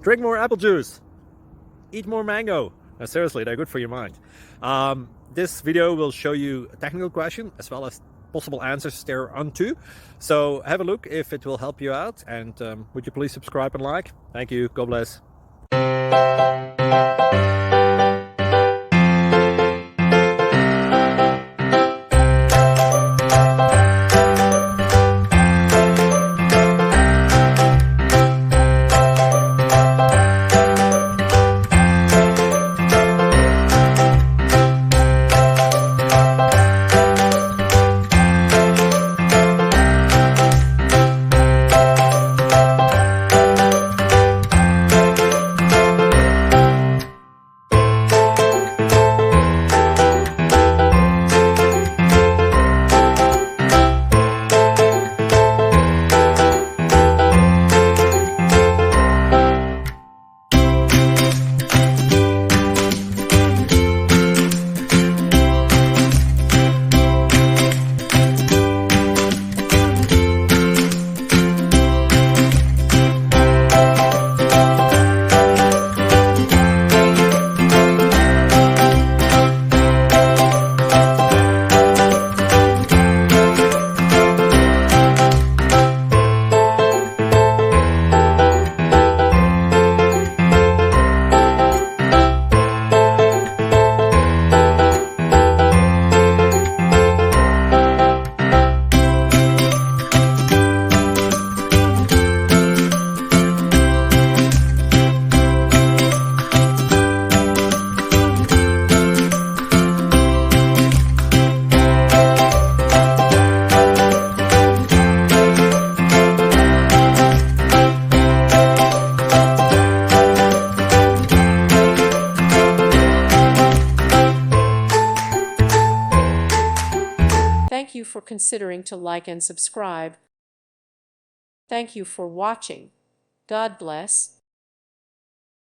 Drink more apple juice. Eat more mango. No, seriously, they're good for your mind. This video will show you a technical question as well as possible answers thereunto. So have a look if it will help you out, and would you please subscribe and like? Thank you. God bless. Thank you for considering to like and subscribe. Thank you for watching. God bless.